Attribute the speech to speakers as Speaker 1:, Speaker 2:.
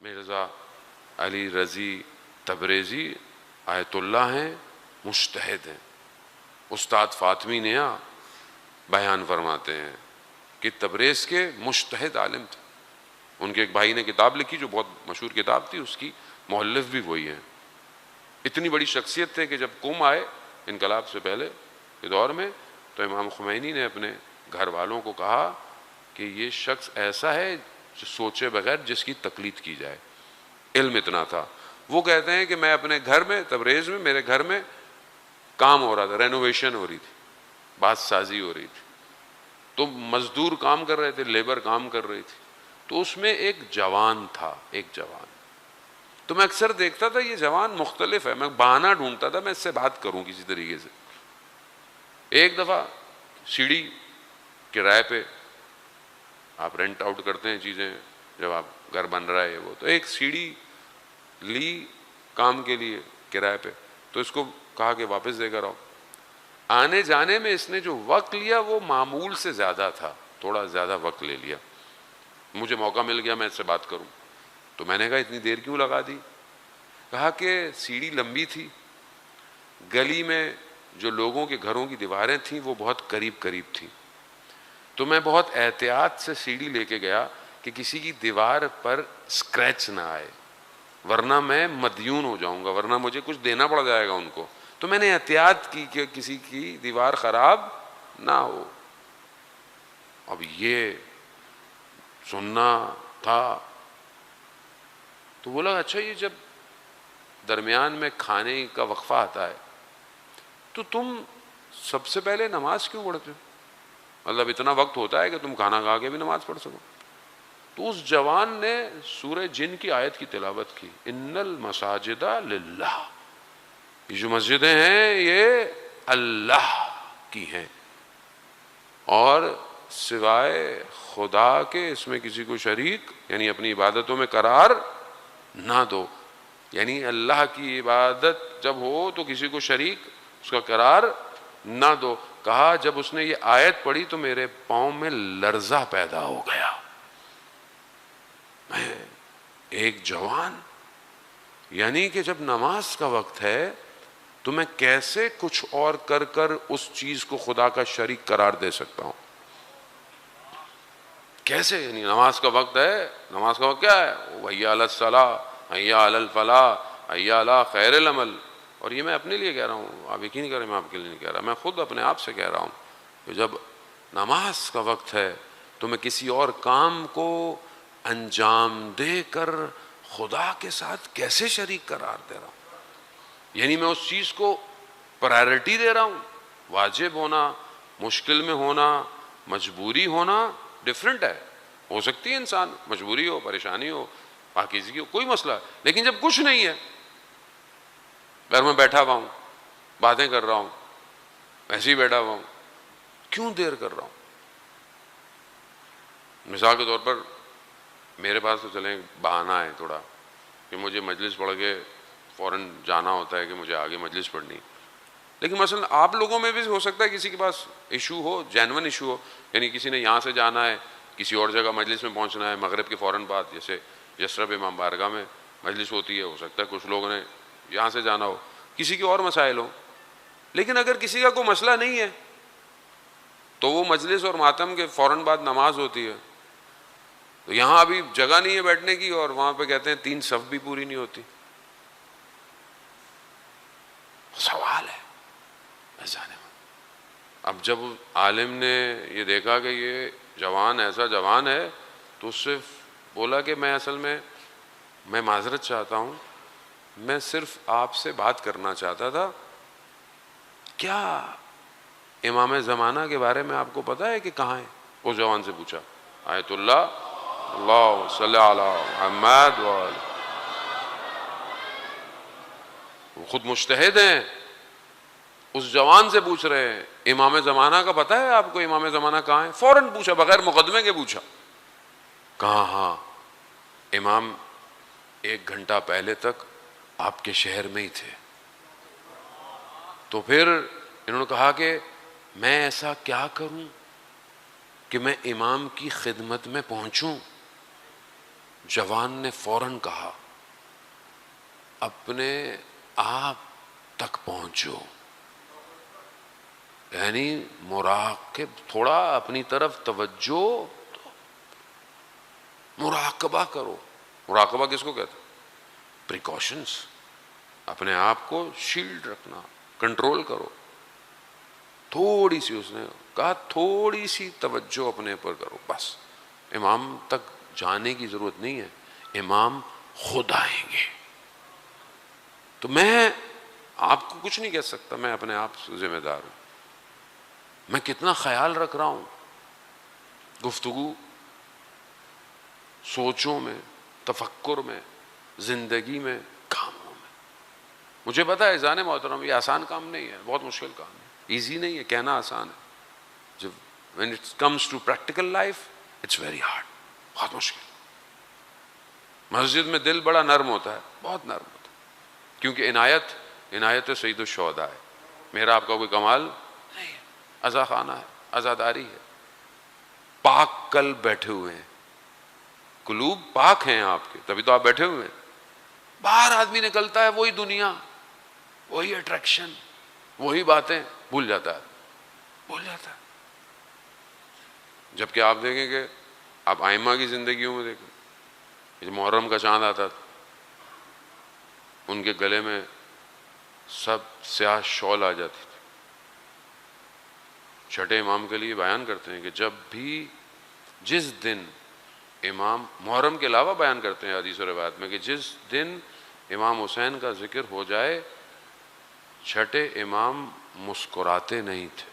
Speaker 1: مرزا علی رضی تبریزی آیت اللہ ہیں، مجتہد ہیں. استاد فاطمی نیا بیان فرماتے ہیں کہ تبریز کے مجتہد عالم تھے. ان کے ایک بھائی نے کتاب لکھی جو بہت مشہور کتاب تھی، اس کی مؤلف بھی وہی ہیں. اتنی بڑی شخصیت تھے کہ جب قم آئے انقلاب سے پہلے کے دور میں، تو امام خمینی نے اپنے گھر والوں کو کہا کہ یہ شخص ایسا ہے جو سوچے بغیر جس کی تقلید کی جائے. علم اتنا تھا. وہ کہتے ہیں کہ میں اپنے گھر میں تبریز میں، میرے گھر میں کام ہو رہا تھا، رینوویشن ہو رہی تھی، بات سازی ہو رہی تھی، تو مزدور کام کر رہے تھے، لیبر کام کر رہی تھی. تو اس میں ایک جوان تھا، ایک جوان. تو میں اکثر دیکھتا تھا یہ جوان مختلف ہے، میں بہانہ ڈھونڈتا تھا میں اس سے بات کروں کسی طریقے سے. ایک دفعہ سیڑھی کرائے پہ، آپ رینٹ آؤٹ کرتے ہیں چیزیں جب آپ گھر بن رہا ہے وہ، تو ایک سیڑھی لی کام کے لیے کرائے پہ، تو اس کو کہا کہ واپس دے کر آؤ. آنے جانے میں اس نے جو وقت لیا وہ معمول سے زیادہ تھا، تھوڑا زیادہ وقت لے لیا. مجھے موقع مل گیا میں اس سے بات کروں، تو میں نے کہا اتنی دیر کیوں لگا دی؟ کہا کہ سیڑھی لمبی تھی، گلی میں جو لوگوں کے گھروں کی دیواریں تھیں وہ بہت قریب قریب تھیں، تو میں بہت احتیاط سے سیڑھی لے کے گیا کہ کسی کی دیوار پر اسکریچ نہ آئے، ورنہ میں مدیون ہو جاؤں گا، ورنہ مجھے کچھ دینا پڑ جائے گا ان کو. تو میں نے احتیاط کی کہ کسی کی دیوار خراب نہ ہو. اب یہ سننا تھا تو بولا اچھا یہ جب درمیان میں کھانے کا وقفہ آتا ہے تو تم سب سے پہلے نماز کیوں پڑھتے ہو؟ مطلب اتنا وقت ہوتا ہے کہ تم کھانا کھا کے بھی نماز پڑھ سکو. تو اس جوان نے سورہ جن کی آیت کی تلاوت کی، ان المساجد للہ، یہ جو مسجدیں ہیں یہ اللہ کی ہیں اور سوائے خدا کے اس میں کسی کو شریک یعنی اپنی عبادتوں میں قرار نہ دو. یعنی اللہ کی عبادت جب ہو تو کسی کو شریک اس کا قرار نہ دو. کہا جب اس نے یہ آیت پڑھی تو میرے پاؤں میں لرزہ پیدا ہو گیا. میں ایک جوان، یعنی کہ جب نماز کا وقت ہے تو میں کیسے کچھ اور کر کر اس چیز کو خدا کا شریک قرار دے سکتا ہوں؟ کیسے؟ یعنی نماز کا وقت ہے، نماز کا وقت کیا ہے؟ حی علی الصلاۃ، حی علی الفلاح، حی علی خیر العمل. اور یہ میں اپنے لیے کہہ رہا ہوں، آپ یقین کریں میں آپ کے لیے نہیں کہہ رہا، میں خود اپنے آپ سے کہہ رہا ہوں کہ جب نماز کا وقت ہے تو میں کسی اور کام کو انجام دے کر خدا کے ساتھ کیسے شریک قرار دے رہا ہوں؟ یعنی میں اس چیز کو پرائرٹی دے رہا ہوں. واجب ہونا، مشکل میں ہونا، مجبوری ہونا ڈفرینٹ ہے. ہو سکتی ہے انسان مجبوری ہو، پریشانی ہو، پاکیزگی ہو، کوئی مسئلہ، لیکن جب کچھ نہیں ہے، گھر میں بیٹھا ہوا ہوں، باتیں کر رہا ہوں، ایسے ہی بیٹھا ہوا ہوں، کیوں دیر کر رہا ہوں؟ مثال کے طور پر میرے پاس تو چلیں بہانہ ہے تھوڑا کہ مجھے مجلس پڑھ کے فوراً جانا ہوتا ہے کہ مجھے آگے مجلس پڑھنی، لیکن مثلا آپ لوگوں میں بھی ہو سکتا ہے کسی کے پاس ایشو ہو، جینون ایشو ہو، یعنی کسی نے یہاں سے جانا ہے کسی اور جگہ مجلس میں پہنچنا ہے مغرب کے فوراً بعد، جیسے یسرب امام بارگاہ میں مجلس ہوتی ہے، ہو سکتا ہے کچھ لوگوں نے یہاں سے جانا ہو، کسی کے اور مسائل ہوں. لیکن اگر کسی کا کوئی مسئلہ نہیں ہے تو وہ مجلس اور ماتم کے فوراً بعد نماز ہوتی ہے، تو یہاں ابھی جگہ نہیں ہے بیٹھنے کی اور وہاں پہ کہتے ہیں 3 صف بھی پوری نہیں ہوتی. سوال ہے جانے میں. اب جب عالم نے یہ دیکھا کہ یہ جوان ایسا جوان ہے تو اس سے بولا کہ میں اصل میں معذرت چاہتا ہوں، میں صرف آپ سے بات کرنا چاہتا تھا، کیا امام زمانہ کے بارے میں آپ کو پتا ہے کہ کہاں ہے؟ اس جوان سے پوچھا. آیت اللہ اللہ صلی علی محمد وآلہ، وہ خود مجتہد ہیں، اس جوان سے پوچھ رہے ہیں امام زمانہ کا پتہ ہے آپ کو؟ امام زمانہ کہاں ہے؟ فوراً پوچھا، بغیر مقدمے کے پوچھا. کہاں؟ ہاں امام 1 گھنٹہ پہلے تک آپ کے شہر میں ہی تھے. تو پھر انہوں نے کہا کہ میں ایسا کیا کروں کہ میں امام کی خدمت میں پہنچوں؟ جوان نے فوراً کہا اپنے آپ تک پہنچو، یعنی مراقب، تھوڑا اپنی طرف توجہ، مراقبہ کرو. مراقبہ کس کو کہتے ہیں؟ پریکاشنس، اپنے آپ کو شیلڈ رکھنا، کنٹرول کرو. تھوڑی سی، اس نے کہا تھوڑی سی توجہ اپنے پر کرو بس. امام تک جانے کی ضرورت نہیں ہے، امام خود آئیں گے. تو میں آپ کو کچھ نہیں کہہ سکتا، میں اپنے آپ سے ذمہ دار ہوں. میں کتنا خیال رکھ رہا ہوں گفتگو، سوچوں میں، تفکر میں، زندگی میں، کاموں میں. مجھے پتا ہے اذان محترم یہ آسان کام نہیں ہے، بہت مشکل کام ہے، ایزی نہیں ہے، کہنا آسان ہے. جب when it comes to practical life it's very hard، بہت مشکل. مسجد میں دل بڑا نرم ہوتا ہے، بہت نرم ہوتا ہے، کیونکہ عنایت سید الشہداء ہے. میرا آپ کا کوئی کمال نہیں ہے، عزا خانہ ہے، عزاداری ہے. پاک قلب بیٹھے ہوئے ہیں، قلوب پاک ہیں آپ کے، تبھی تو آپ بیٹھے ہوئے ہیں. باہر آدمی نکلتا ہے وہی دنیا، وہی اٹریکشن، وہی باتیں، بھول جاتا ہے. جبکہ آپ دیکھیں کہ آپ ائمہ کی زندگیوں میں دیکھیں، جب محرم کا چاند آتا تھا ان کے گلے میں سب سیاہ شال آ جاتی تھی. چھٹے امام کے لیے بیان کرتے ہیں کہ جب بھی، جس دن امام، محرم کے علاوہ بیان کرتے ہیں حدیث و روایت میں کہ جس دن امام حسین کا ذکر ہو جائے، چھٹے امام مسکراتے نہیں تھے.